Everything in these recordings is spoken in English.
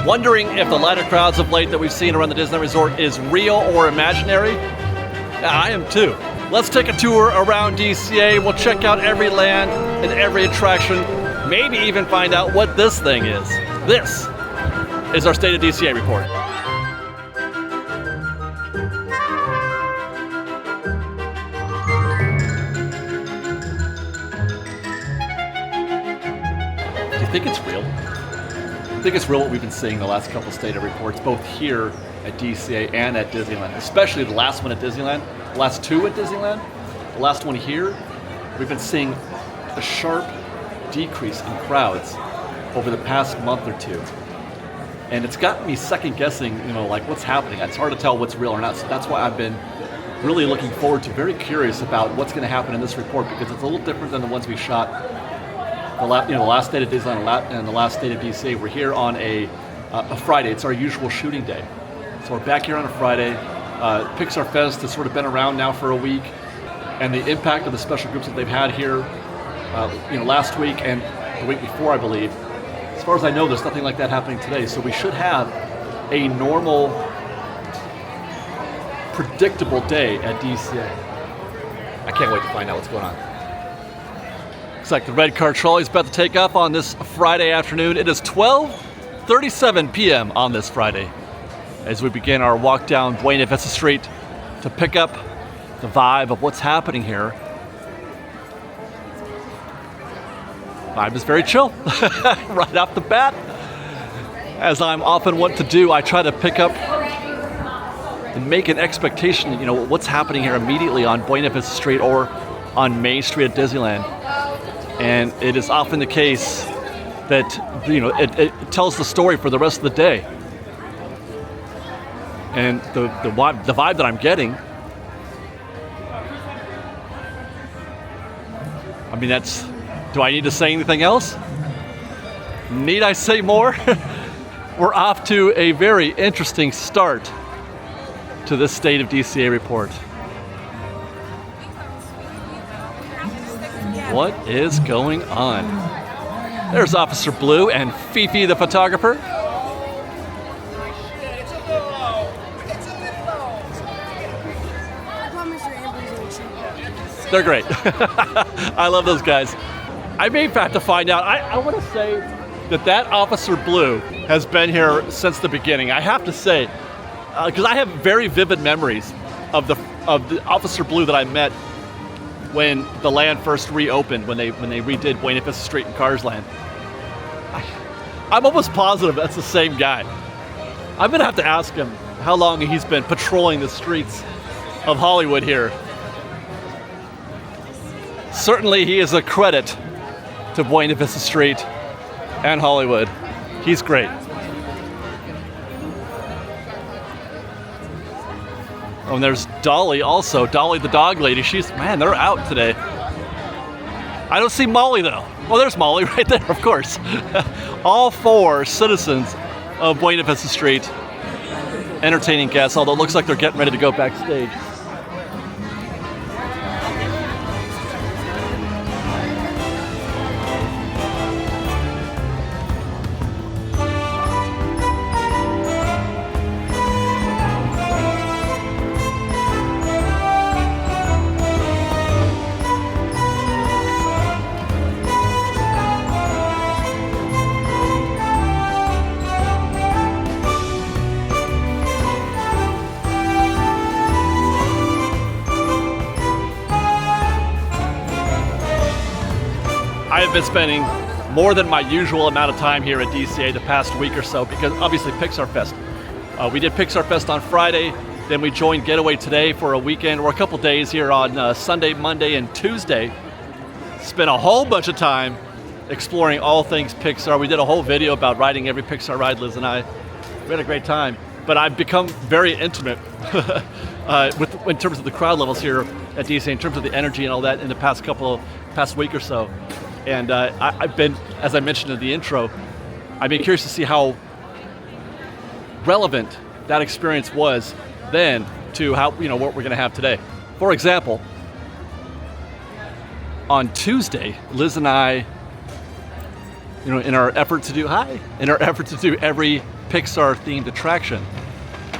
Wondering if the lighter crowds of late that we've seen around the Disneyland Resort is real or imaginary? I am too. Let's take a tour around DCA. We'll check out every land and every attraction, maybe even find out what this thing is. This is our State of DCA report. Do you think it's real? I think it's real what we've been seeing the last couple of State of reports, both here at DCA and at Disneyland, especially the last one at Disneyland, the last two at Disneyland, the last one here. We've been seeing a sharp decrease in crowds over the past month or two. And it's gotten me second guessing, like what's happening. It's hard to tell what's real or not. So that's why I've been really looking forward to, very curious about what's going to happen in this report, because it's a little different than the ones we shot the last State of Disneyland and the last State of DCA. We're here on a Friday. It's our usual shooting day. So we're back here on a Friday. Pixar Fest has sort of been around now for a week, and the impact of the special groups that they've had here, last week and the week before, I believe. As far as I know, there's nothing like that happening today. So we should have a normal, predictable day at DCA. I can't wait to find out what's going on. Looks like the red car trolley is about to take off on this Friday afternoon. It is 12:37 p.m. on this Friday as we begin our walk down Buena Vista Street to pick up the vibe of what's happening here. Vibe is very chill right off the bat. As I'm often want to do, I try to pick up and make an expectation, what's happening here immediately on Buena Vista Street or on Main Street at Disneyland. And it is often the case that, it tells the story for the rest of the day. And the vibe that I'm getting, do I need to say anything else? Need I say more? We're off to a very interesting start to this State of DCA report. What is going on? There's Officer Blue and Fifi the photographer. They're great. I love those guys. I may have to find out. I want to say that Officer Blue has been here since the beginning. I have to say, because I have very vivid memories of the Officer Blue that I met when the land first reopened, when they redid Buena Vista Street and Cars Land. I'm almost positive that's the same guy. I'm gonna have to ask him how long he's been patrolling the streets of Hollywood here. Certainly he is a credit to Buena Vista Street and Hollywood. He's great. Oh, and there's Dolly also, Dolly the dog lady. They're out today. I don't see Molly though. Well, there's Molly right there, of course. All four citizens of Buena Vista Street entertaining guests, although it looks like they're getting ready to go backstage. I have been spending more than my usual amount of time here at DCA the past week or so, because obviously Pixar Fest. We did Pixar Fest on Friday, then we joined GetAwayToday for a weekend or a couple days here on Sunday, Monday, and Tuesday. Spent a whole bunch of time exploring all things Pixar. We did a whole video about riding every Pixar ride, Liz and I. We had a great time, but I've become very intimate in terms of the crowd levels here at DCA, in terms of the energy and all that in the past week or so. And I've been, as I mentioned in the intro, I've been curious to see how relevant that experience was then to how, what we're going to have today. For example, on Tuesday, Liz and I, in our effort to do every Pixar themed attraction.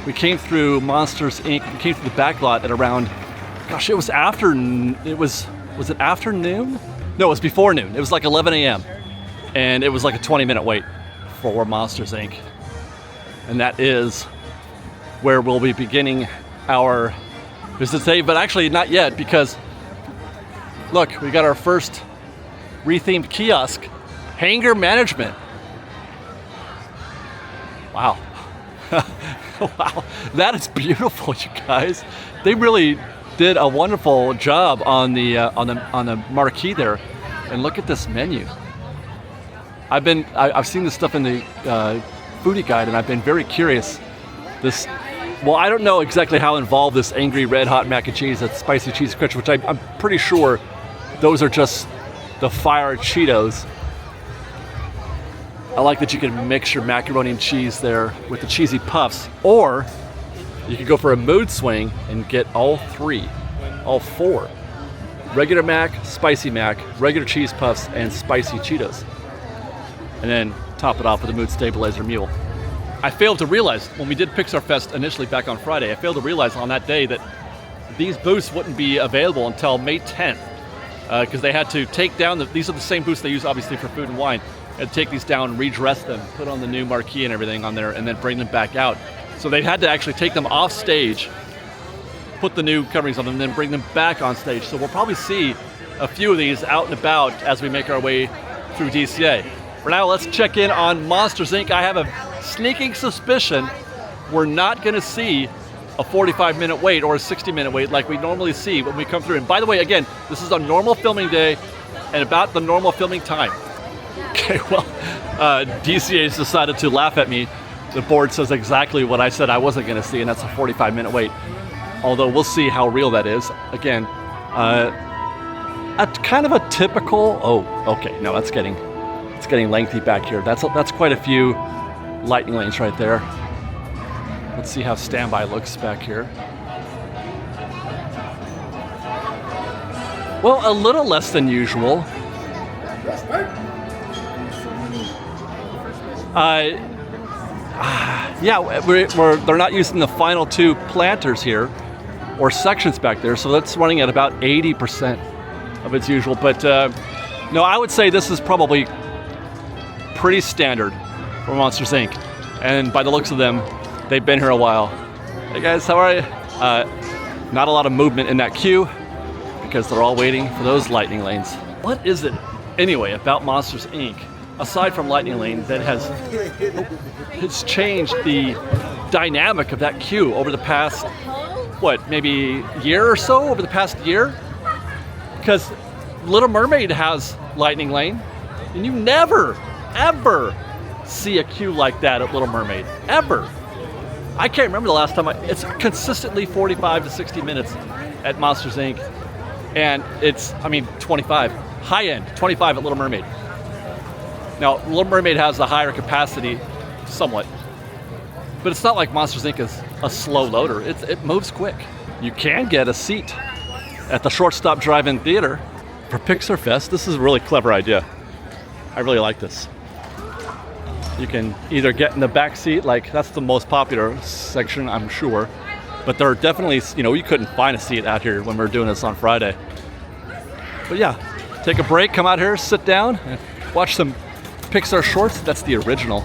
We came through Monsters Inc. We came through the back lot at around, gosh, it was it afternoon? No, it was before noon. It was like 11 a.m. And it was like a 20-minute wait for Monsters Inc. And that is where we'll be beginning our visit today, but actually not yet, because look, we got our first rethemed kiosk, Hangar Management. Wow. Wow, that is beautiful, you guys. They really did a wonderful job on the marquee there. And look at this menu. I've seen this stuff in the foodie guide, and I've been very curious. Well, I don't know exactly how involved this angry red hot mac and cheese, that spicy cheese crunch, which I'm pretty sure those are just the fire Cheetos. I like that you can mix your macaroni and cheese there with the cheesy puffs, or you could go for a mood swing and get all four. Regular mac, spicy mac, regular cheese puffs, and spicy Cheetos. And then top it off with a mood stabilizer mule. I failed to realize when we did Pixar Fest initially back on Friday, I failed to realize on that day that these booths wouldn't be available until May 10th, because they had to take down, these are the same booths they use obviously for food and wine, and take these down, redress them, put on the new marquee and everything on there, and then bring them back out. So they had to actually take them off stage, put the new coverings on them, and then bring them back on stage. So we'll probably see a few of these out and about as we make our way through DCA. For now, let's check in on Monsters Inc. I have a sneaking suspicion we're not going to see a 45-minute wait or a 60-minute wait like we normally see when we come through. And by the way, again, this is a normal filming day and about the normal filming time. Okay, well, DCA has decided to laugh at me. The board says exactly what I said I wasn't going to see, and that's a 45-minute wait. Although we'll see how real that is. Again, a kind of a typical. Oh, okay. No, it's getting lengthy back here. That's quite a few lightning lanes right there. Let's see how standby looks back here. Well, a little less than usual. Yeah, they're not using the final two planters here, or sections back there, so that's running at about 80% of its usual. But no, I would say this is probably pretty standard for Monsters Inc. And by the looks of them, they've been here a while. Hey guys, how are you? Not a lot of movement in that queue because they're all waiting for those lightning lanes. What is it, anyway, about Monsters Inc., aside from lightning lane, that has changed the dynamic of that queue over the past, maybe year or so, over the past year? Because Little Mermaid has lightning lane, and you never, ever see a queue like that at Little Mermaid, ever. I can't remember the last time it's consistently 45 to 60 minutes at Monsters Inc. And it's, 25, high end, 25 at Little Mermaid. Now, Little Mermaid has the higher capacity, somewhat, but it's not like Monsters Inc. is a slow loader. It moves quick. You can get a seat at the Shortstop Drive-In Theater for Pixar Fest. This is a really clever idea. I really like this. You can either get in the back seat, like that's the most popular section, I'm sure, but there are definitely, you couldn't find a seat out here when we were doing this on Friday. But yeah, take a break, come out here, sit down, and watch some Pixar shorts. That's the original.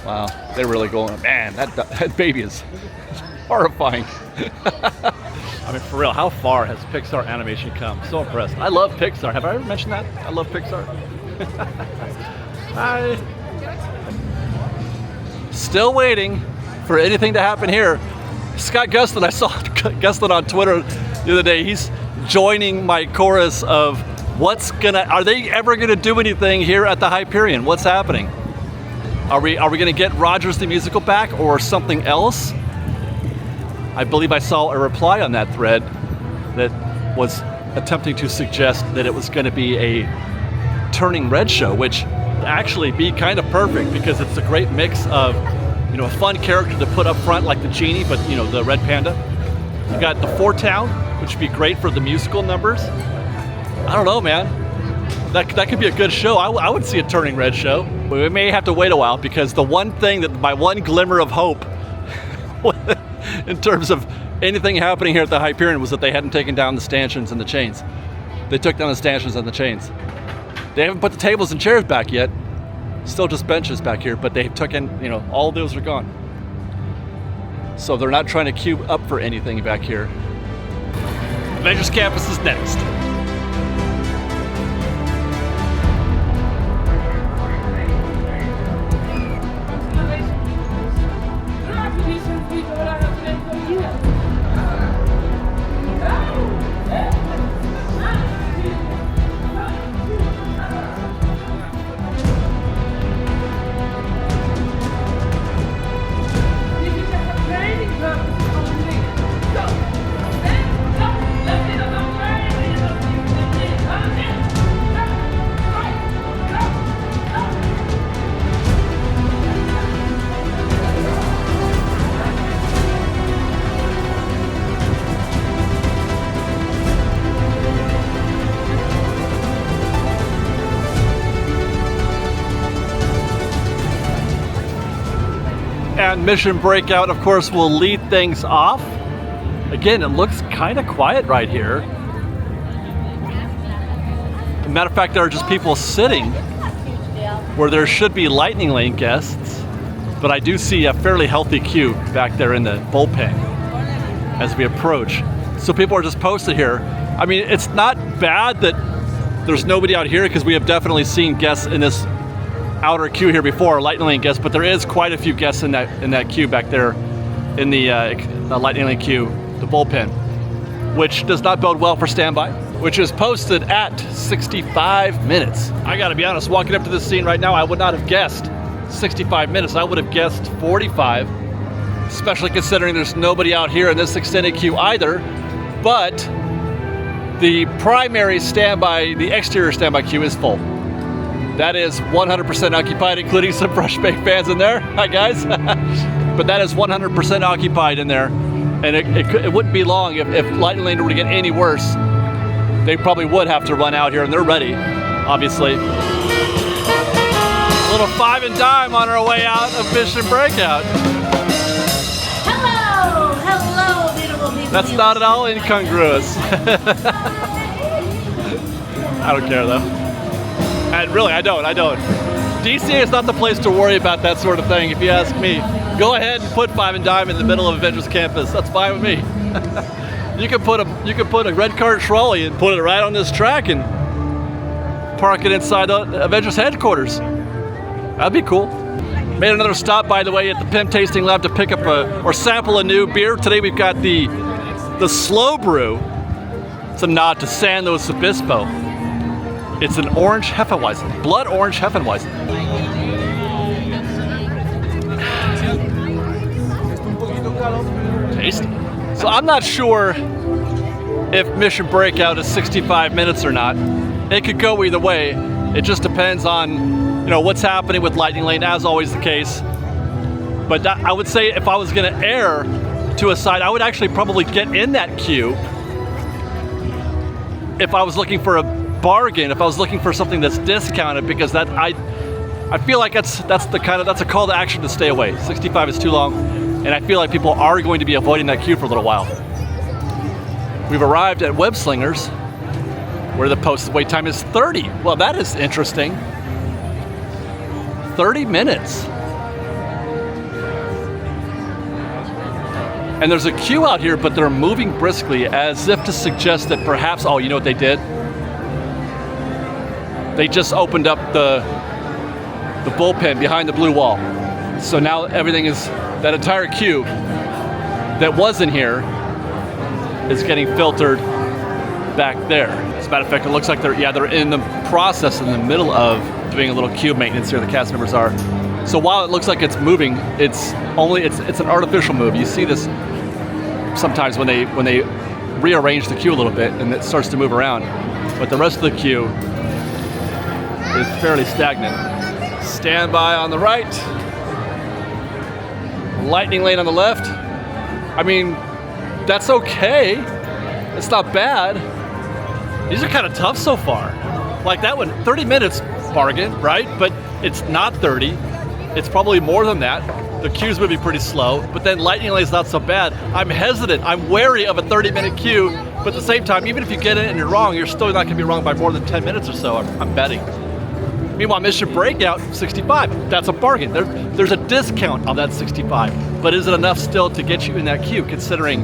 Wow, they're really going, man, that baby is horrifying. For real, how far has Pixar animation come? So impressed. I love Pixar. Have I ever mentioned that? I love Pixar. Hi. Still waiting for anything to happen here. Scott Gustin, I saw Gustin on Twitter the other day. He's joining my chorus of are they ever gonna do anything here at the Hyperion? What's happening? Are we gonna get Rogers the Musical back or something else? I believe I saw a reply on that thread that was attempting to suggest that it was gonna be a Turning Red show, which would actually be kind of perfect because it's a great mix of, a fun character to put up front like the genie, but the red panda. You got the Four Town, which would be great for the musical numbers. I don't know, man. That could be a good show. I would see a turning red show. We may have to wait a while because the one thing that my one glimmer of hope in terms of anything happening here at the Hyperion was that they hadn't taken down the stanchions and the chains. They took down the stanchions and the chains. They haven't put the tables and chairs back yet. Still just benches back here, but they took in, you know, all of those are gone. So they're not trying to queue up for anything back here. Avengers Campus is next. And Mission Breakout, of course, will lead things off. Again, it looks kind of quiet right here. As a matter of fact, there are just people sitting where there should be Lightning Lane guests, but I do see a fairly healthy queue back there in the bullpen as we approach. So people are just posted here. I mean, it's not bad that there's nobody out here because we have definitely seen guests in this outer queue here before, Lightning Lane guests, but there is quite a few guests in that queue back there in the Lightning Lane queue, the bullpen, which does not bode well for standby, which is posted at 65 minutes. I gotta be honest, walking up to this scene right now, I would not have guessed 65 minutes. I would have guessed 45, especially considering there's nobody out here in this extended queue either, but the primary standby, the exterior standby queue is full. That is 100% occupied, including some Fresh Baked fans in there. Hi, guys. But that is 100% occupied in there. And it wouldn't be long if Lightning Lane were to get any worse. They probably would have to run out here, and they're ready, obviously. A little five and dime on our way out of Mission Breakout. Hello! Hello, beautiful people. That's not at all incongruous. I don't care, though. And really, I don't. DCA is not the place to worry about that sort of thing, if you ask me. Go ahead and put five and dime in the middle of Avengers Campus. That's fine with me. You could put a red cart trolley and put it right on this track and park it inside the Avengers headquarters. That'd be cool. Made another stop, by the way, at the Pimp Tasting Lab to pick up or sample a new beer. Today we've got the Slow Brew. It's a nod to San Luis Obispo. It's an orange Hefeweizen, blood orange Hefeweizen. Tasty. So I'm not sure if Mission Breakout is 65 minutes or not. It could go either way. It just depends on, you know, what's happening with Lightning Lane, as always the case. But I would say if I was going to err to a side, I would actually probably get in that queue if I was looking for a bargain, if I was looking for something that's discounted, because that I feel like that's a call to action to stay away. 65 is too long, and I feel like people are going to be avoiding that queue for a little while. We've arrived at Web Slingers, where the posted wait time is 30. Well, that is interesting. 30 minutes. And there's a queue out here, but they're moving briskly as if to suggest that perhaps, oh, you know what they did? They just opened up the bullpen behind the blue wall. So now everything is, that entire queue that was in here is getting filtered back there. As a matter of fact, it looks like they're in the process, in the middle of doing a little queue maintenance here, the cast members are. So while it looks like it's moving, it's an artificial move. You see this sometimes when they rearrange the queue a little bit and it starts to move around. But the rest of the queue is fairly stagnant. Standby on the right. Lightning Lane on the left. I mean, that's okay. It's not bad. These are kind of tough so far. Like that one, 30 minutes, bargain, right? But it's not 30. It's probably more than that. The queue's moving pretty slow, but then Lightning Lane's not so bad. I'm hesitant. I'm wary of a 30-minute queue, but at the same time, even if you get it and you're wrong, you're still not going to be wrong by more than 10 minutes or so, I'm betting. Meanwhile, Mission Breakout, 65. That's a bargain. There's a discount on that 65, but is it enough still to get you in that queue, considering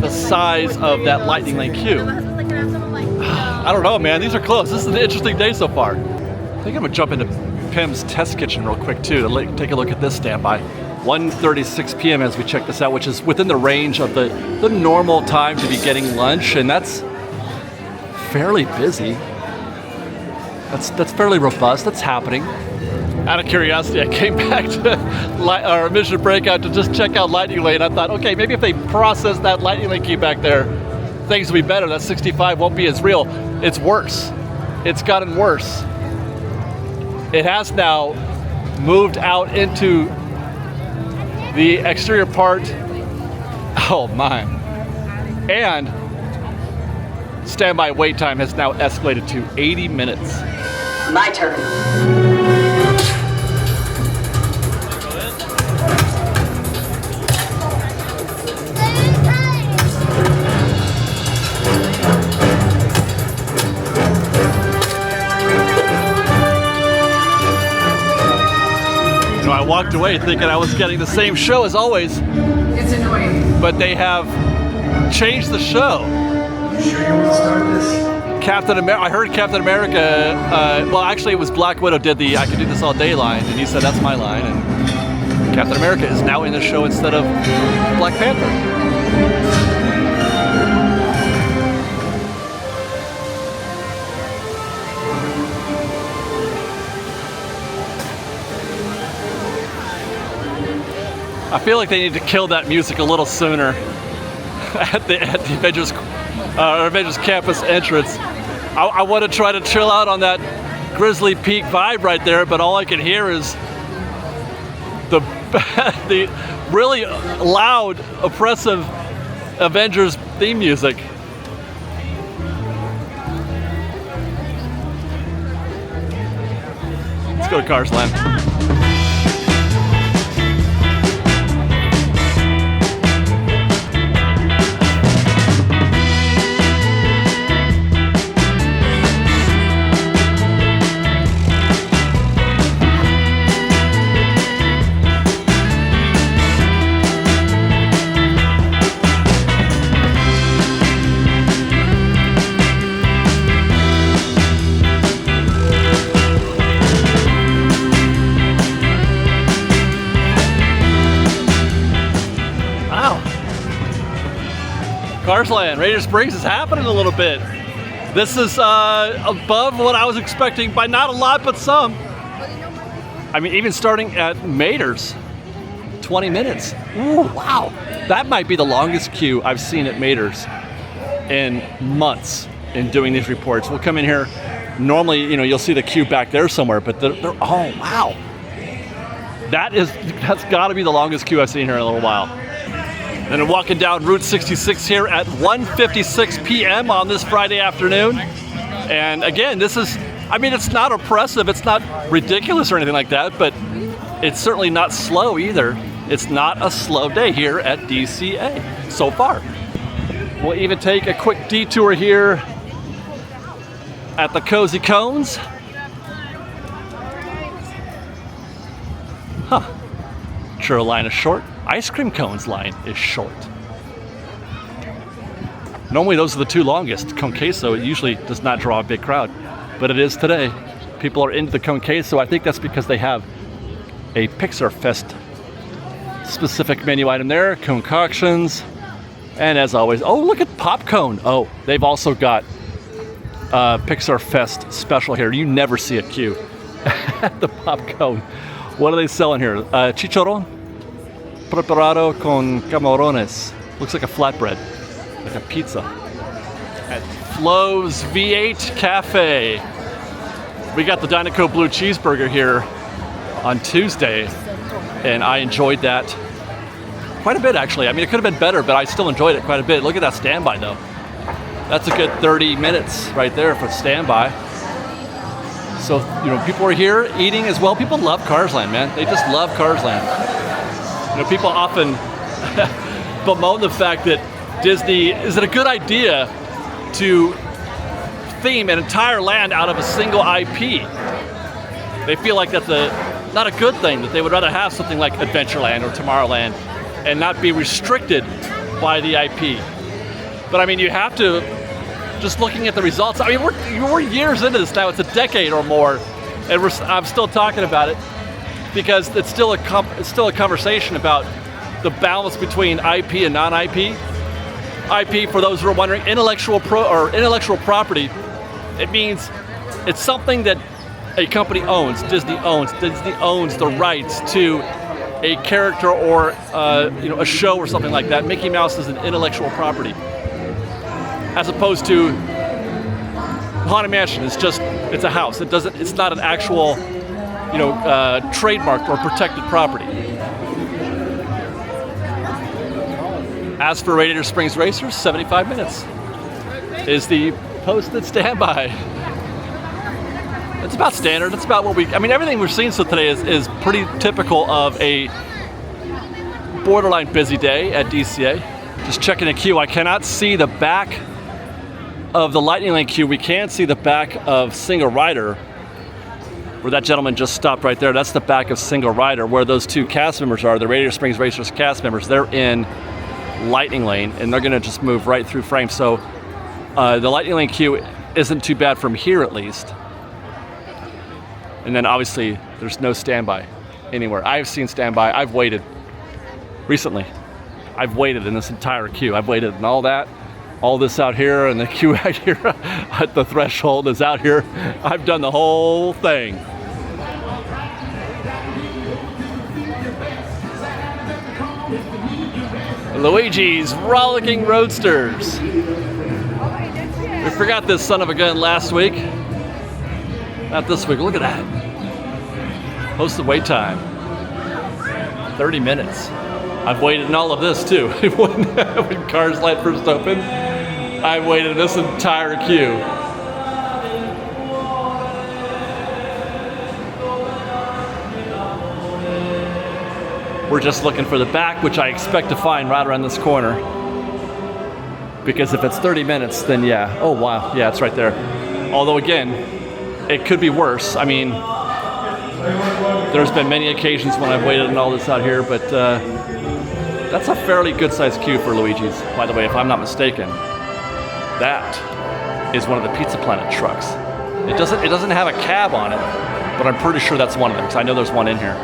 the size of that Lightning Lane queue? I don't know, man. These are close. This is an interesting day so far. I think I'm going to jump into Pim's test kitchen real quick, too, to take a look at this standby. 1:36 p.m. as we check this out, which is within the range of the normal time to be getting lunch, and that's fairly busy. That's fairly robust. That's happening. Out of curiosity, I came back to our Mission Breakout to just check out Lightning Lane. I thought, okay, maybe if they process that Lightning Lane queue back there, things will be better. That 65 won't be as real. It's worse. It's gotten worse. It has now moved out into the exterior part. Oh my. And standby wait time has now escalated to 80 minutes. My turn. I walked away thinking I was getting the same show as always. It's annoying. But they have changed the show. You sure you want to start this? Captain America. I heard Captain America. Well, actually, it was Black Widow did the "I Can Do This All Day" line, and he said that's my line. And Captain America is now in the show instead of Black Panther. I feel like they need to kill that music a little sooner at the Avengers campus entrance. I want to try to chill out on that Grizzly Peak vibe right there, but all I can hear is the the really loud, oppressive Avengers theme music. Let's go to Cars Land. Cars Land, Radiator Springs is happening a little bit. This is above what I was expecting by not a lot, but some. I mean, even starting at Mater's, 20 minutes. Ooh, wow. That might be the longest queue I've seen at Mater's in months in doing these reports. We'll come in here. Normally, you'll see the queue back there somewhere, but they're oh, wow. That's got to be the longest queue I've seen here in a little while. And I'm walking down Route 66 here at 1:56 p.m. on this Friday afternoon. And again, it's not oppressive, it's not ridiculous or anything like that, but it's certainly not slow either. It's not a slow day here at DCA so far. We'll even take a quick detour here at the Cozy Cones. Huh. Churro line is short. Ice cream cones line is short. Normally those are the two longest. Cone queso usually does not draw a big crowd, but it is today. People are into the cone queso. I think that's because they have a Pixar Fest specific menu item there, concoctions, and as always, oh, look at Pop Cone. Oh, they've also got Pixar Fest special here. You never see a queue at the Pop Cone. What are they selling here? Chicharrón preparado con camarones. Looks like a flatbread, like a pizza. At Flo's V8 Cafe, we got the Dinoco Blue Cheeseburger here on Tuesday, and I enjoyed that quite a bit, actually. I mean, it could have been better, but I still enjoyed it quite a bit. Look at that standby, though. That's a good 30 minutes right there for standby. So, people are here eating as well. People love Cars Land, man. They just love Cars Land. People often bemoan the fact that Disney, is it a good idea to theme an entire land out of a single IP? They feel like that's not a good thing, that they would rather have something like Adventureland or Tomorrowland and not be restricted by the IP. But I mean, you have to, just looking at the results, I mean, we're years into this now, it's a decade or more, and I'm still talking about it because it's still a conversation about the balance between IP and non-IP. IP, for those who are wondering, intellectual property, it means it's something that a company owns, Disney owns. Disney owns the rights to a character or a show or something like that. Mickey Mouse is an intellectual property, as opposed to Haunted Mansion. It's a house. It's not an actual trademarked or protected property. As for Radiator Springs Racers, 75 minutes is the posted standby. It's about standard. It's about everything we've seen so today is pretty typical of a borderline busy day at DCA. Just checking the queue. I cannot see the back of the Lightning Lane queue. We can see the back of Single Rider, where that gentleman just stopped right there. That's the back of Single Rider, where those two cast members are, the Radiator Springs Racers cast members. They're in Lightning Lane, and they're gonna just move right through frame. So the Lightning Lane queue isn't too bad from here, at least. And then obviously there's no standby anywhere. I've seen standby. I've waited recently. I've waited in this entire queue. I've waited in all this out here, and the queue out here at the threshold is out here. I've done the whole thing. Luigi's Rollicking Roadsters. We forgot this son of a gun last week. Not this week. Look at that. Posted wait time 30 minutes. I've waited in all of this too. When Cars Light first opened, I've waited in this entire queue. We're just looking for the back, which I expect to find right around this corner. Because if it's 30 minutes, then yeah. Oh wow, yeah, it's right there. Although again, it could be worse. I mean, there's been many occasions when I've waited in all this out here, but that's a fairly good-sized queue for Luigi's, by the way, if I'm not mistaken. That is one of the Pizza Planet trucks. It doesn't have a cab on it, but I'm pretty sure that's one of them, because I know there's one in here.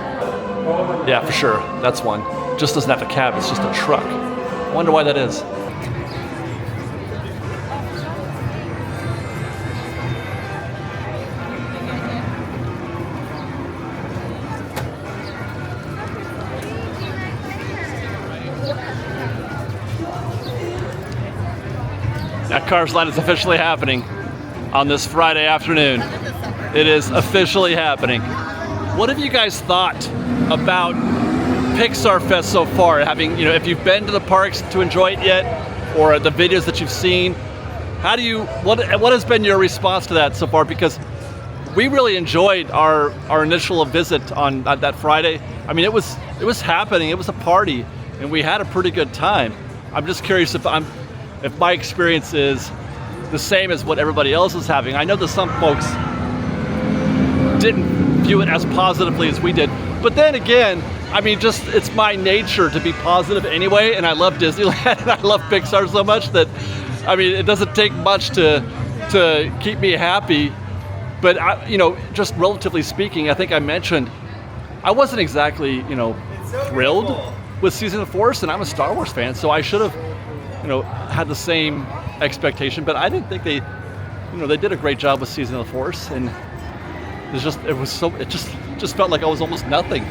Yeah, for sure, that's one. Just doesn't have a cab, it's just a truck. I wonder why that is. That Cars Land is officially happening on this Friday afternoon. It is officially happening. What have you guys thought about Pixar Fest so far? Having, if you've been to the parks to enjoy it yet, or the videos that you've seen, what has been your response to that so far? Because we really enjoyed our initial visit on that Friday. I mean, it was happening. It was a party, and we had a pretty good time. I'm just curious if my experience is the same as what everybody else is having. I know that some folks didn't view it as positively as we did, but then again, I mean, it's my nature to be positive anyway, and I love Disneyland and I love Pixar so much that, I mean, it doesn't take much to keep me happy. But just relatively speaking, I think I mentioned I wasn't exactly thrilled with Season of the Force, and I'm a Star Wars fan, so I should have had the same expectation, but I didn't think they did a great job with Season of the Force, and it just felt like I was almost nothing,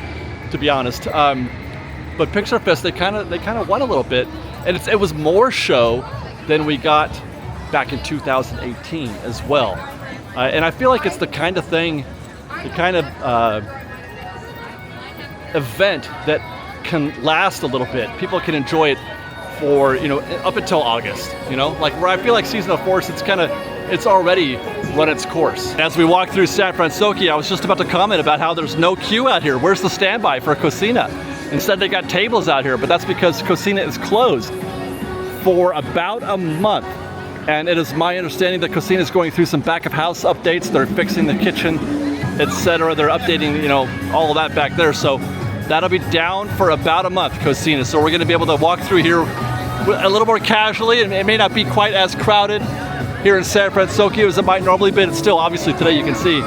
to be honest. But Pixar Fest, they kind of won a little bit, and it was more show than we got back in 2018 as well. And I feel like it's the kind of thing, the kind of event that can last a little bit. People can enjoy it for up until August, like where I feel like Season of Force, it's already run its course. As we walk through San Fransokyo, I was just about to comment about how there's no queue out here. Where's the standby for Cocina? Instead, they got tables out here, but that's because Cocina is closed for about a month. And it is my understanding that Cocina is going through some back of house updates. They're fixing the kitchen, etc. They're updating, you know, all of that back there. So that'll be down for about a month, Cocina. So we're going to be able to walk through here a little more casually, and it may not be quite as crowded here in San Fransokyo as it might normally be. But still, obviously today you can see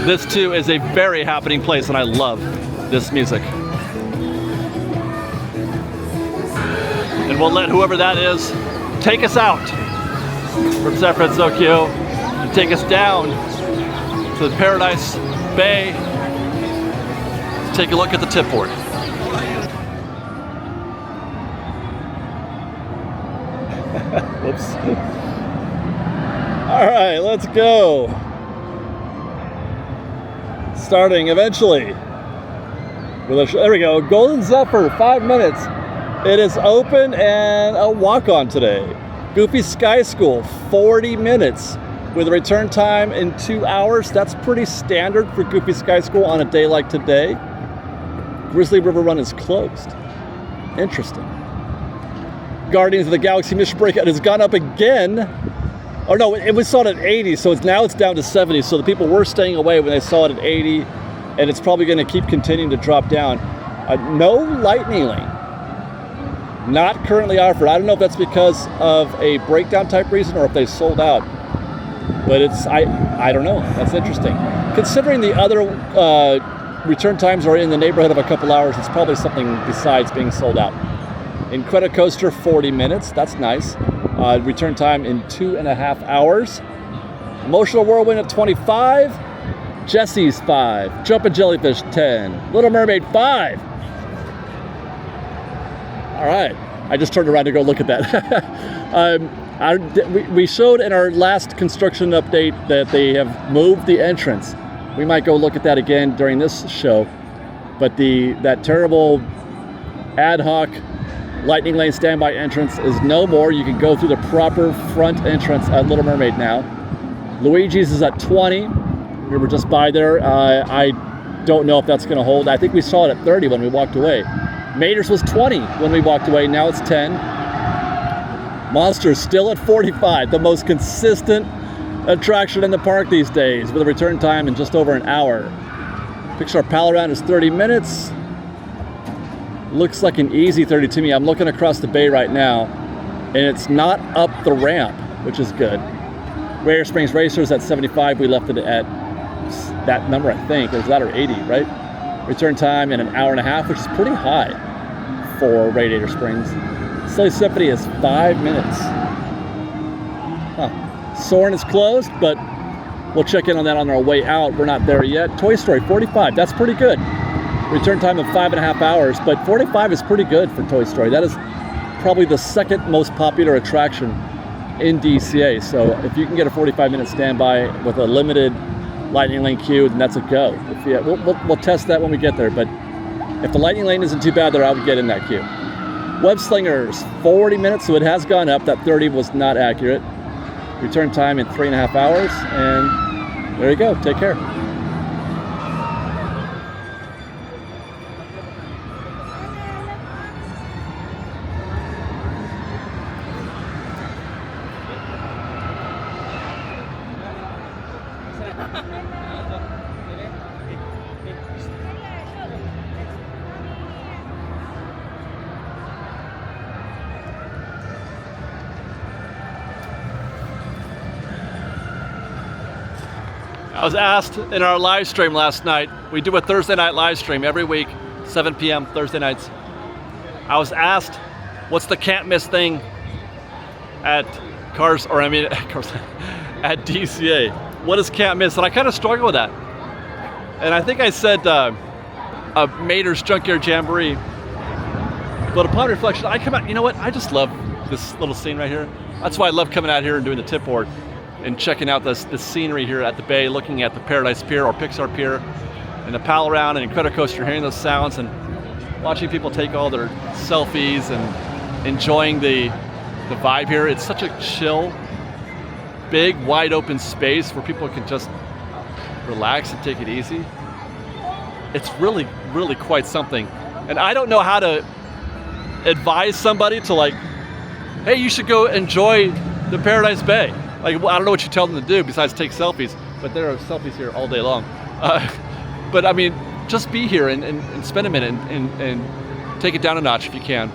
this too is a very happening place, and I love this music. And we'll let whoever that is take us out from San Fransokyo and take us down to the Paradise Bay to take a look at the tip board. Whoops. All right, let's go. Starting eventually with there we go, Golden Zephyr, 5 minutes. It is open and a walk-on today. Goofy Sky School, 40 minutes with a return time in 2 hours. That's pretty standard for Goofy Sky School on a day like today. Grizzly River Run is closed. Interesting. Guardians of the Galaxy Mission Breakout has gone up again. Oh no, it was sold at 80, so now it's down to 70. So the people were staying away when they saw it at 80, and it's probably going to keep continuing to drop down. No lightning lane. Not currently offered. I don't know if that's because of a breakdown type reason or if they sold out. But it's, I don't know. That's interesting. Considering the other return times are in the neighborhood of a couple hours, it's probably something besides being sold out. Incredicoaster, 40 minutes. That's nice. Return time in 2.5 hours. Emotional Whirlwind at 25. Jesse's 5. Jumpin' Jellyfish 10. Little Mermaid 5. All right, I just turned around to go look at that. We showed in our last construction update that they have moved the entrance. We might go look at that again during this show. But that terrible ad hoc lightning lane standby entrance is no more. You can go through the proper front entrance at Little Mermaid now. Luigi's is at 20. We were just by there. I don't know if that's going to hold. I think we saw it at 30 when we walked away. Mater's was 20 when we walked away. Now it's 10. Monster's still at 45. The most consistent attraction in the park these days with a return time in just over an hour. Pixar Pal-Around is 30 minutes. Looks like an easy 30 to me. I'm looking across the bay right now, and it's not up the ramp, which is good. Rare Springs Racers at 75. We left it at that number, I think. It was that or 80, right? Return time in an hour and a half, which is pretty high for Radiator Springs. Silly Symphony is 5 minutes. Soarin' is closed, but we'll check in on that on our way out. We're not there yet. Toy Story, 45. That's pretty good. Return time of 5.5 hours, but 45 is pretty good for Toy Story. That is probably the second most popular attraction in DCA. So if you can get a 45-minute standby with a limited lightning lane queue, then that's a go. We'll test that when we get there, but if the lightning lane isn't too bad there, I would get in that queue. Web Slingers, 40 minutes, so it has gone up. That 30 was not accurate. Return time in 3.5 hours, and there you go. Take care. I was asked in our live stream last night, we do a Thursday night live stream every week, 7 p.m. Thursday nights. I was asked, what's the can't miss thing at at DCA? What is can't miss? And I kind of struggle with that. And I think I said a Mater's Junkyard Jamboree. But upon reflection, I come out, you know what? I just love this little scene right here. That's why I love coming out here and doing the tip board and checking out this scenery here at the bay, looking at the Paradise Pier or Pixar Pier, and the Pal-Around and Incredicoaster, hearing those sounds and watching people take all their selfies and enjoying the vibe here. It's such a chill, big, wide open space where people can just relax and take it easy. It's really, really quite something. And I don't know how to advise somebody to like, hey, you should go enjoy the Paradise Bay. Like, well, I don't know what you tell them to do besides take selfies, but there are selfies here all day long. But I mean, just be here and spend a minute and take it down a notch if you can,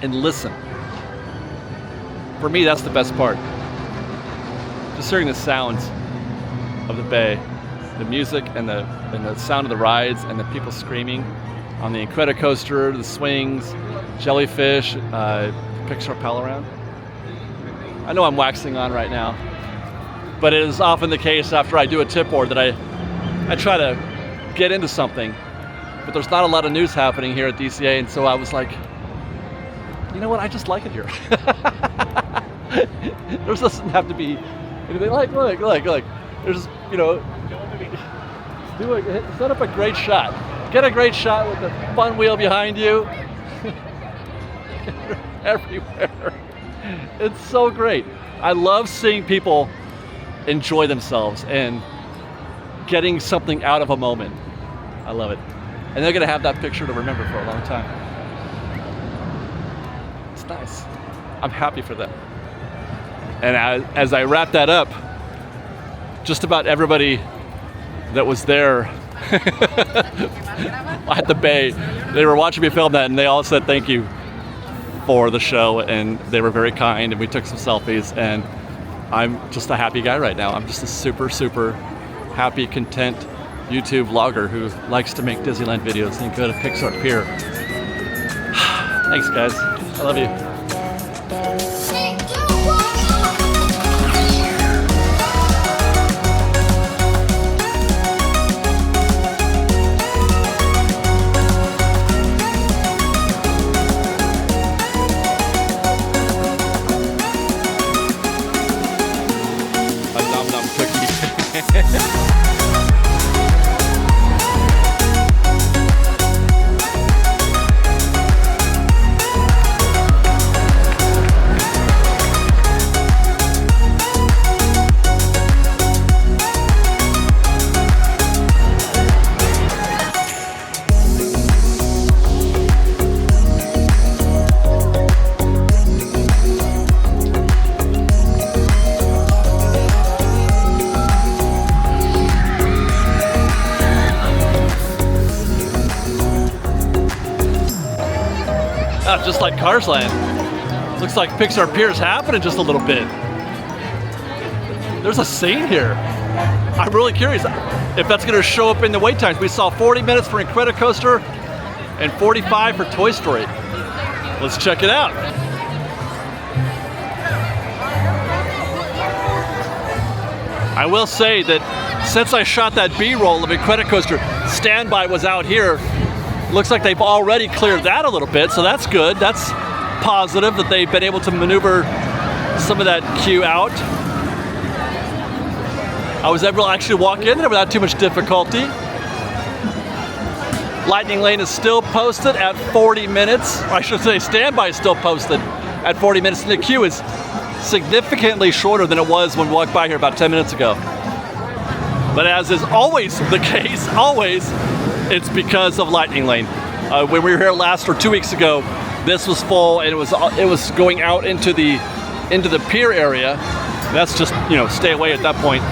and listen. For me, that's the best part. Just hearing the sounds of the bay, the music and the sound of the rides and the people screaming on the Incredicoaster, the swings, jellyfish, Pixar Pal Around. I know I'm waxing on right now, but it is often the case after I do a tip board that I try to get into something, but there's not a lot of news happening here at DCA, and so I was like, you know what, I just like it here. There doesn't have to be anything like, look. There's, you know, set up a great shot. Get a great shot with the fun wheel behind you. Everywhere. It's so great. I love seeing people enjoy themselves and getting something out of a moment. I love it. And they're going to have that picture to remember for a long time. It's nice. I'm happy for them. And as I wrap that up, just about everybody that was there at the bay, they were watching me film that, and they all said thank you for the show, and they were very kind, and we took some selfies, and I'm just a happy guy right now. I'm just a super, super happy, content YouTube vlogger who likes to make Disneyland videos and go to Pixar Pier. Thanks, guys. I love you. Just like Cars Land. Looks like Pixar Pier is happening just a little bit. There's a scene here. I'm really curious if that's going to show up in the wait times. We saw 40 minutes for Incredicoaster and 45 for Toy Story. Let's check it out. I will say that since I shot that B-roll of Incredicoaster, Standby was out here. Looks like they've already cleared that a little bit, so that's good. That's positive that they've been able to maneuver some of that queue out. I was able to actually walk in there without too much difficulty. Lightning Lane is still posted at 40 minutes. Or I should say Standby is still posted at 40 minutes, and the queue is significantly shorter than it was when we walked by here about 10 minutes ago. But as is always the case, it's because of Lightning Lane. When we were here last or 2 weeks ago, this was full, and it was going out into the pier area. That's just, you know, stay away at that point.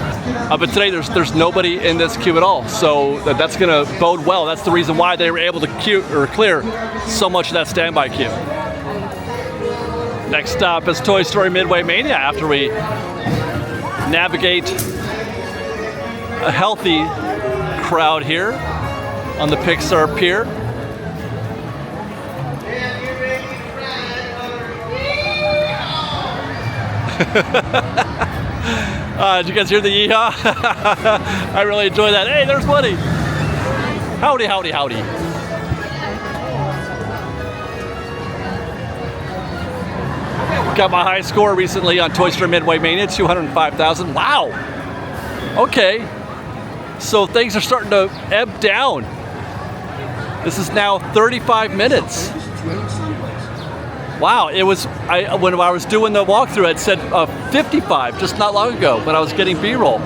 But today there's nobody in this queue at all, so that's going to bode well. That's the reason why they were able to clear so much of that standby queue. Next stop is Toy Story Midway Mania after we navigate a healthy crowd here on the Pixar Pier. Did you guys hear the yeehaw? I really enjoy that. Hey, there's Woody. Howdy, howdy, howdy. Got my high score recently on Toy Story Midway Mania, 205,000. Wow. Okay. So things are starting to ebb down. This is now 35 minutes. Wow, it was, when I was doing the walkthrough, it said 55 just not long ago when I was getting B-roll.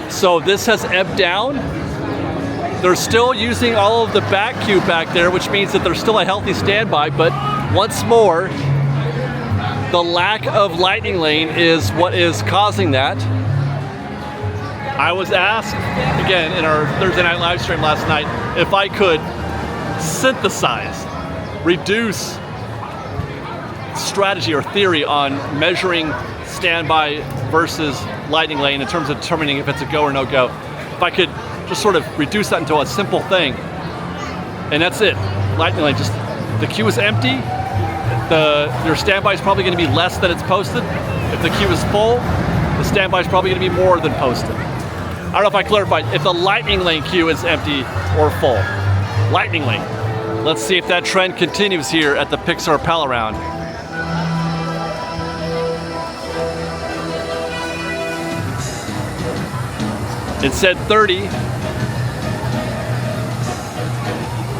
So this has ebbed down. They're still using all of the back queue back there, which means that there's still a healthy standby, but once more, the lack of lightning lane is what is causing that. I was asked, again, in our Thursday night live stream last night, if I could synthesize, reduce strategy or theory on measuring standby versus lightning lane in terms of determining if it's a go or no go. If I could just sort of reduce that into a simple thing, and that's it. Lightning lane, just the queue is empty. Your standby is probably going to be less than it's posted. If the queue is full, the standby is probably going to be more than posted. I don't know if I clarified. If the lightning lane queue is empty or full. Lightning lane. Let's see if that trend continues here at the Pixar Pal Around. It said 30.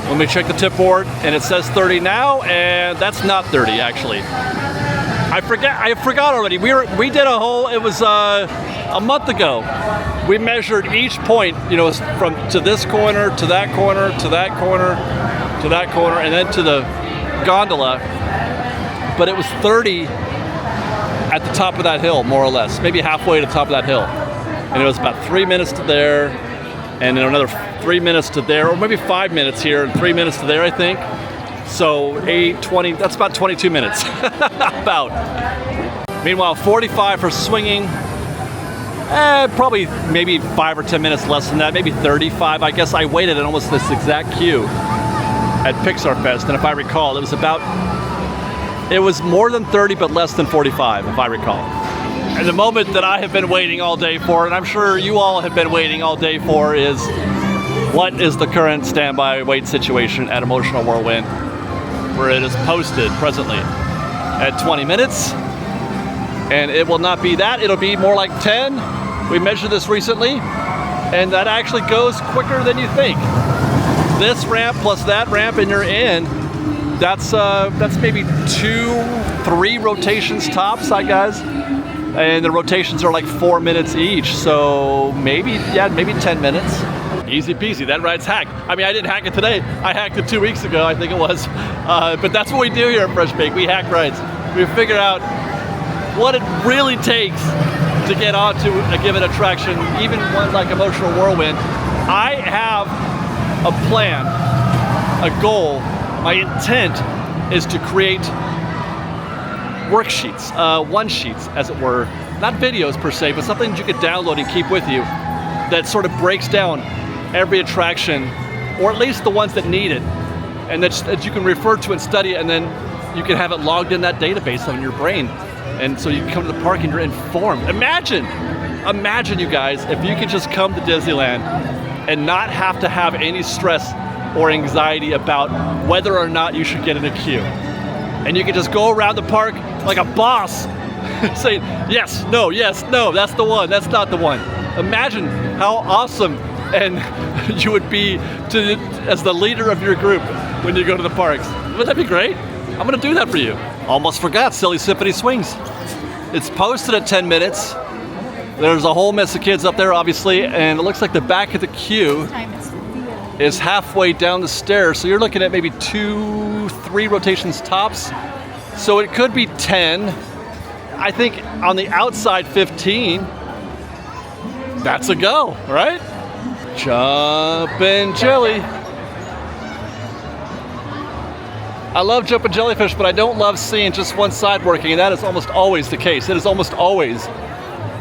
Let me check the tip board, and it says 30 now, and that's not 30 actually. I forgot already. We did a whole. It was a month ago. We measured each point, you know, from to this corner to that corner to that corner to that corner, and then to the gondola. But it was 30 at the top of that hill, more or less, maybe halfway to the top of that hill. And it was about 3 minutes to there, and then another 3 minutes to there, or maybe 5 minutes here and 3 minutes to there, I think. So 8, 20, that's about 22 minutes. About. Meanwhile, 45 for swinging. Probably maybe 5 or 10 minutes less than that, maybe 35. I guess I waited in almost this exact queue at Pixar Fest, and if I recall, it was more than 30 but less than 45, if I recall. And the moment that I have been waiting all day for, and I'm sure you all have been waiting all day for, is what is the current standby wait situation at Emotional Whirlwind, where it is posted presently at 20 minutes. And it will not be that, it'll be more like 10. We measured this recently, and that actually goes quicker than you think. This ramp plus that ramp and you're in, that's maybe 2-3 rotations tops, guys. And the rotations are like 4 minutes each, so maybe 10 minutes. Easy peasy, that ride's hacked. I mean, I didn't hack it today, I hacked it 2 weeks ago, I think it was. But that's what we do here at Fresh Bake, we hack rides. We figure out what it really takes to get onto a given attraction, even one like Emotional Whirlwind. I have a plan, a goal. My intent is to create worksheets, one-sheets, as it were. Not videos per se, but something that you could download and keep with you that sort of breaks down every attraction, or at least the ones that need it, and that you can refer to and study, and then you can have it logged in that database on your brain. And so you can come to the park and you're informed. Imagine you guys, if you could just come to Disneyland and not have to have any stress or anxiety about whether or not you should get in a queue. And you could just go around the park like a boss, saying, yes, no, that's the one, that's not the one. Imagine how awesome and you would be as the leader of your group when you go to the parks. Wouldn't that be great? I'm gonna do that for you. Almost forgot, Silly Symphony Swings. It's posted at 10 minutes. There's a whole mess of kids up there, obviously, and it looks like the back of the queue is halfway down the stairs. So you're looking at maybe 2-3 rotations tops. So it could be 10. I think on the outside 15. That's a go, right? Jumpin' Jelly. I love jumping jellyfish, but I don't love seeing just one side working, and that is almost always the case. It is almost always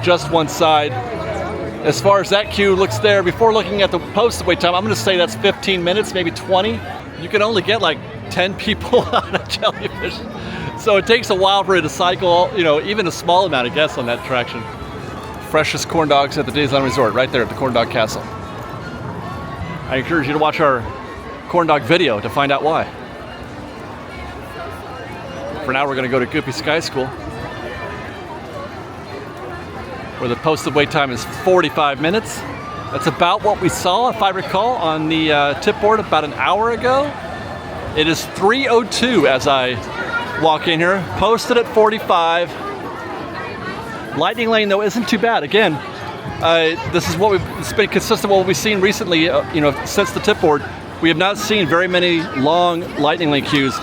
just one side. As far as that queue looks there, before looking at the posted wait time, I'm gonna say that's 15 minutes, maybe 20. You can only get like 10 people on a jellyfish. So it takes a while for it to cycle, you know, even a small amount, I guess, on that attraction. Freshest corn dogs at the Disneyland Resort, right there at the Corn Dog Castle. I encourage you to watch our corn dog video to find out why. For now, we're gonna go to Goopy Sky School, where the posted wait time is 45 minutes. That's about what we saw, if I recall, on the tip board about an hour ago. It is 3:02 as I walk in here. Posted at 45. Lightning lane though isn't too bad. Again, this is it's been consistent with what we've seen recently. Since the tip board, we have not seen very many long lightning lane queues.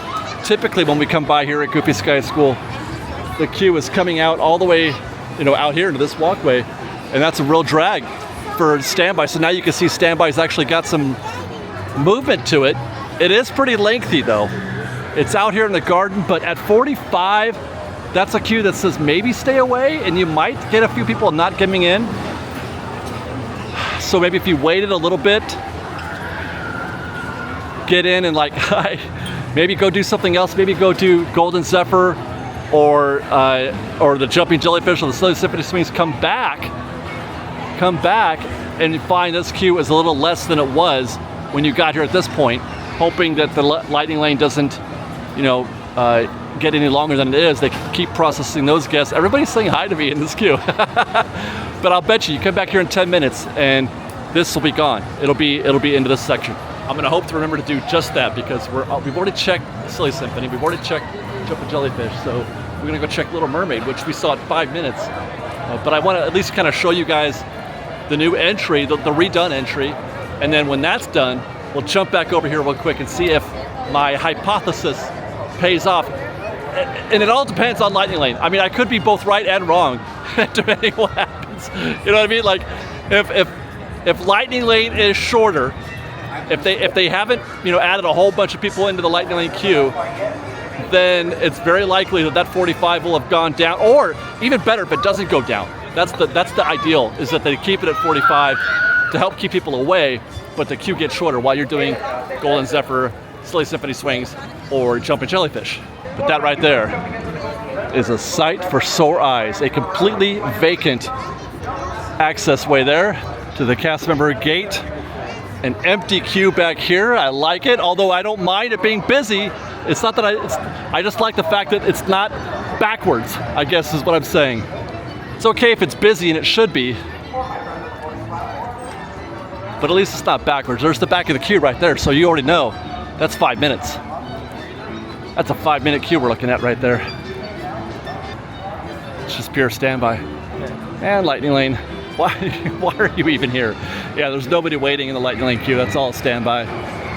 Typically, when we come by here at Goofy Sky School, the queue is coming out all the way, out here into this walkway, and that's a real drag for standby. So now you can see standby's actually got some movement to it. It is pretty lengthy though. It's out here in the garden, but at 45, that's a queue that says maybe stay away, and you might get a few people not coming in. So maybe if you waited a little bit, get in and maybe go do something else. Maybe go do Golden Zephyr or the Jumping Jellyfish or the Slow Symphony Swings. Come back and find this queue is a little less than it was when you got here at this point, hoping that the lightning lane doesn't, get any longer than it is. They keep processing those guests. Everybody's saying hi to me in this queue. But I'll bet you come back here in 10 minutes and this will be gone. It'll be into this section. I'm gonna hope to remember to do just that because we've already checked Silly Symphony, we've already checked Jumping Jellyfish, so we're gonna go check Little Mermaid, which we saw at 5 minutes. But I want to at least kind of show you guys the new entry, the redone entry, and then when that's done, we'll jump back over here real quick and see if my hypothesis pays off. And it all depends on lightning lane. I mean, I could be both right and wrong, depending what happens. You know what I mean? Like, if lightning lane is shorter, if they haven't added a whole bunch of people into the lightning lane queue, then it's very likely that 45 will have gone down, or even better, if it doesn't go down. That's the ideal, is that they keep it at 45 to help keep people away, but the queue gets shorter while you're doing Golden Zephyr, Silly Symphony Swings, or Jumping Jellyfish. But that right there is a sight for sore eyes. A completely vacant access way there to the cast member gate. An empty queue back here. I like it, although I don't mind it being busy. It's not that I just like the fact that it's not backwards, I guess is what I'm saying. It's okay if it's busy, and it should be, but at least it's not backwards. There's the back of the queue right there, so you already know that's 5 minutes. That's a 5-minute queue we're looking at right there. It's just pure standby. And lightning lane. Why are you even here? Yeah, there's nobody waiting in the lightning lane queue. That's all standby.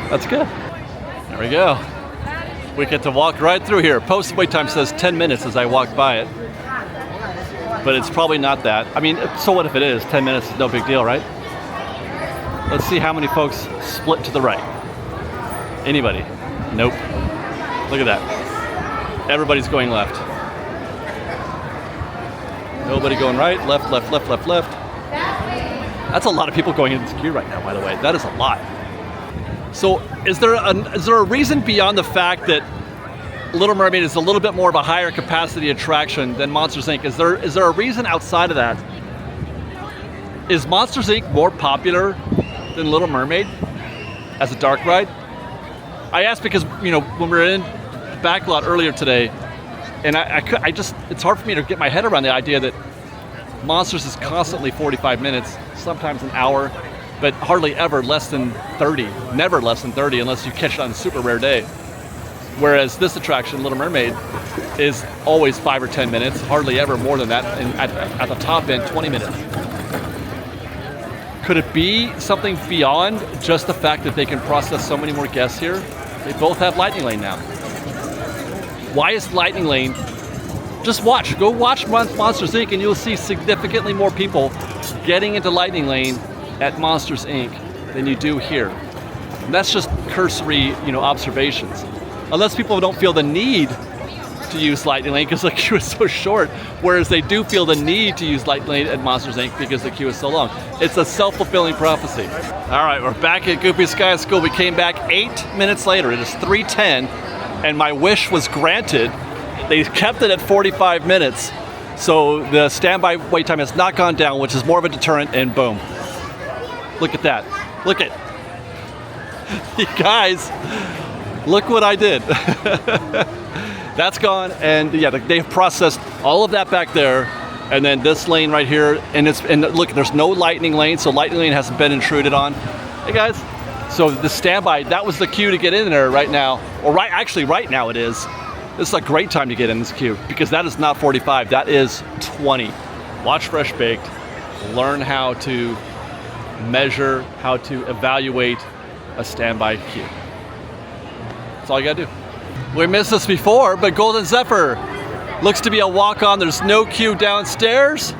That's good. There we go. We get to walk right through here. Posted wait time says 10 minutes as I walk by it. But it's probably not that. I mean, so what if it is? 10 minutes is no big deal, right? Let's see how many folks split to the right. Anybody? Nope. Look at that. Everybody's going left. Nobody going right. Left, left, left, left, left. That's a lot of people going into this queue right now, by the way. That is a lot. So is there a reason beyond the fact that Little Mermaid is a little bit more of a higher capacity attraction than Monsters, Inc.? Is there a reason outside of that? Is Monsters, Inc. more popular than Little Mermaid as a dark ride? I asked because, when we were in the back lot earlier today, and I just, it's hard for me to get my head around the idea that Monsters is constantly 45 minutes, sometimes an hour, but hardly ever less than 30. Never less than 30 unless you catch it on a super rare day. Whereas this attraction, Little Mermaid, is always 5 or 10 minutes, hardly ever more than that, and at the top end, 20 minutes. Could it be something beyond just the fact that they can process so many more guests here? They both have Lightning Lane now. Why is Lightning Lane? Just watch. Go watch Monsters, Inc. and you'll see significantly more people getting into Lightning Lane at Monsters, Inc. than you do here. And that's just cursory, observations. Unless people don't feel the need to use Lightning Lane because the queue is so short, whereas they do feel the need to use Lightning Lane at Monsters, Inc. because the queue is so long. It's a self-fulfilling prophecy. All right, we're back at Goofy Sky School. We came back 8 minutes later. It is 3:10, and my wish was granted. They kept it at 45 minutes, so the standby wait time has not gone down, which is more of a deterrent, and boom. Look at that. Look at you guys. Look what I did. That's gone, and yeah, they've processed all of that back there, and then this lane right here, and look, there's no Lightning Lane, so Lightning Lane hasn't been intruded on. Hey guys, so the standby, that was the queue to get in there right now, or actually right now it is. This is a great time to get in this queue because that is not 45, that is 20. Watch Fresh Baked, learn how to measure, how to evaluate a standby queue. That's all you gotta do. We missed this before, but Golden Zephyr looks to be a walk-on. There's no queue downstairs.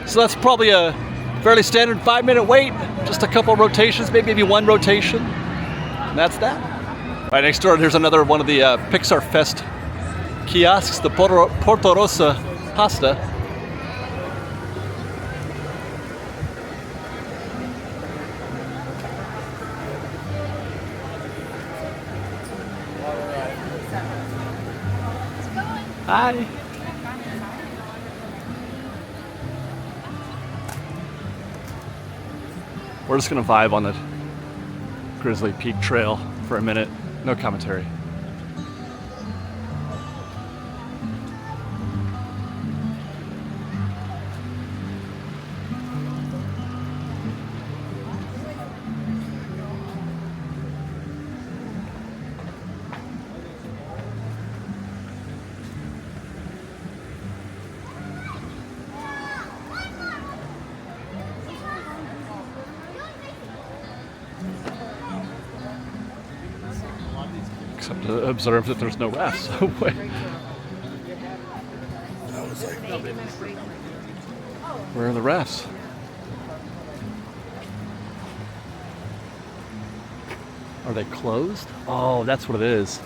So that's probably a fairly standard 5-minute wait. Just a couple rotations, maybe one rotation. And that's that. Right next door, here's another one of the Pixar Fest kiosks, the Porto Rosa pasta. Hi. We're just gonna vibe on the Grizzly Peak Trail for a minute. No commentary. Except to observe that there's no rafts. Where are the rafts? Are they closed? Oh, that's what it is.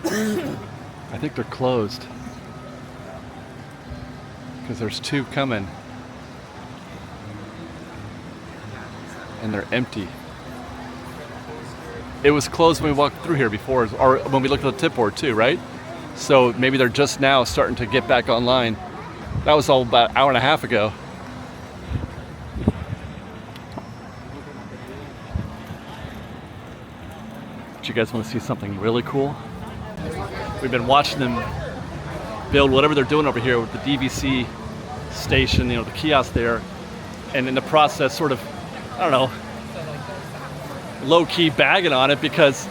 I think they're closed. Because there's 2 coming. And they're empty. It was closed when we walked through here before, or when we looked at the tip board too, right? So maybe they're just now starting to get back online. That was all about an hour and a half ago. Do you guys want to see something really cool? We've been watching them build whatever they're doing over here with the DVC station, you know, the kiosk there, and in the process sort of, I don't know, low-key bagging on it because,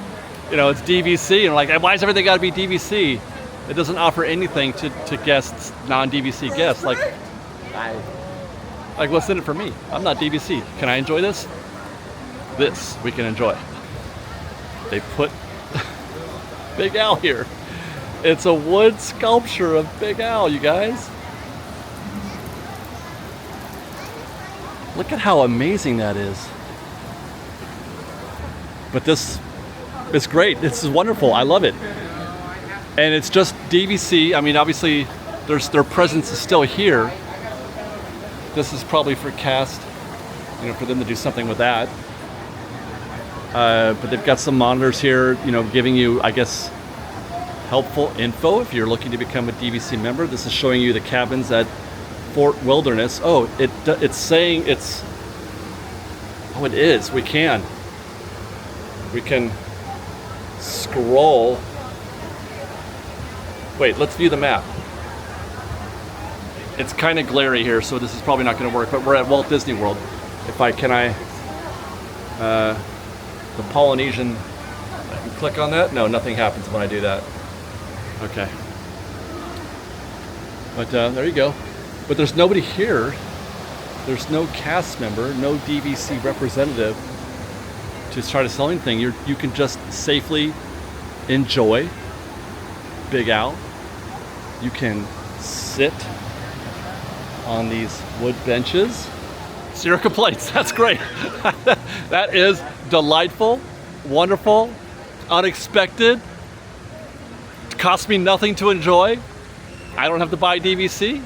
you know, it's DVC, and like, why does everything got to be DVC? It doesn't offer anything to guests, non-DVC guests. Like what's in it for me? I'm not DVC. Can I enjoy this? This we can enjoy. They put Big Al here. It's a wood sculpture of Big Al, you guys. Look at how amazing that is. But this is great. This is wonderful. I love it. And it's just DVC. I mean, obviously, their presence is still here. This is probably for cast, you know, for them to do something with that. But they've got some monitors here, you know, giving you, I guess, helpful info if you're looking to become a DVC member. This is showing you the cabins at Fort Wilderness. Oh, it's saying it's. Oh, it is. We can scroll. Wait, let's view the map. It's kind of glary here, so this is probably not going to work, but we're at Walt Disney World. The Polynesian, I can click on that? No, nothing happens when I do that. Okay. But there you go. But there's nobody here. There's no cast member, no DVC representative to try to sell anything. You can just safely enjoy Big Al. You can sit on these wood benches. 0 complaints. That's great. That is delightful, wonderful, unexpected. It costs me nothing to enjoy. I don't have to buy DVC.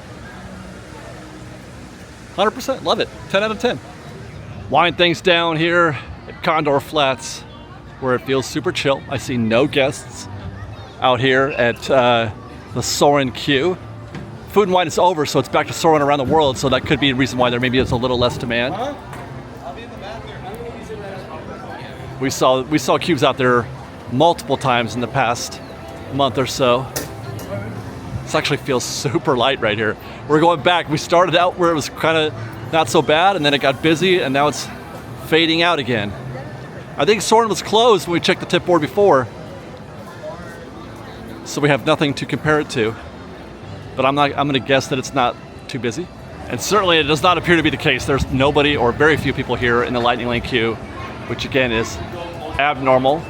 100%, love it. 10 out of 10. Wind things down here at Condor Flats, where it feels super chill. I see no guests out here at the Soarin' queue. Food and Wine is over, so it's back to Soarin' around the world, so that could be a reason why there maybe is a little less demand. We saw cubes out there multiple times in the past month or so. This actually feels super light right here. We're going back. We started out where it was kind of not so bad, and then it got busy, and now it's fading out again. I think Soarin' was closed when we checked the tip board before. so we have nothing to compare it to. But I'm going to guess that it's not too busy. And certainly it does not appear to be the case. There's nobody or very few people here in the Lightning Lane queue, which again is abnormal.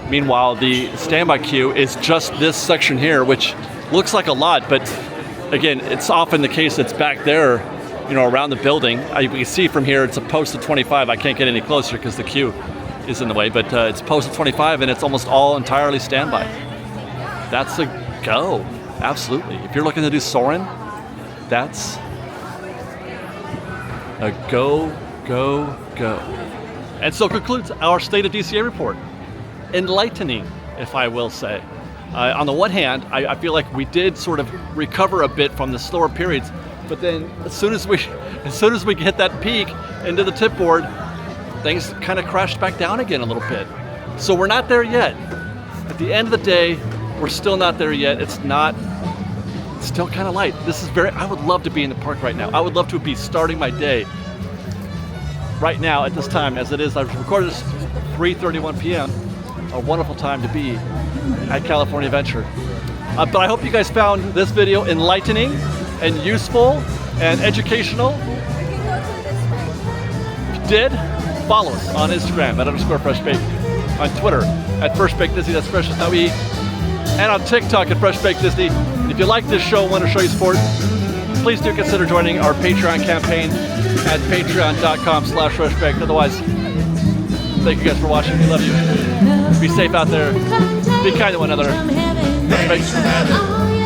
Meanwhile, the standby queue is just this section here, which looks like a lot, but again, it's often the case that's back there, you know, around the building. You can see from here, it's a posted 25. I can't get any closer because the queue is in the way, but it's posted 25 and it's almost all entirely standby. That's a go, absolutely. If you're looking to do Soarin', that's a go, go, go. And so concludes our State of DCA report. Enlightening, if I will say. On the one hand, I feel like we did sort of recover a bit from the slower periods, but then as soon as we hit that peak into the tip board, things kind of crashed back down again a little bit. So we're not there yet. At the end of the day, we're still not there yet. It's still kind of light. I would love to be in the park right now. I would love to be starting my day right now at this time, as it is. I've recorded this 3:31 p.m. A wonderful time to be at California Adventure. But I hope you guys found this video enlightening and useful and educational. If you did, follow us on Instagram @_FreshBake, on Twitter @FreshBakedDisney, that's fresh.e, and on TikTok @FreshBakedDisney. And if you like this show and want to show your support, please do consider joining our Patreon campaign at patreon.com/FreshBaked. Otherwise, thank you guys for watching. We love you. Be safe out there. Be kind to one another. Fresh Baked.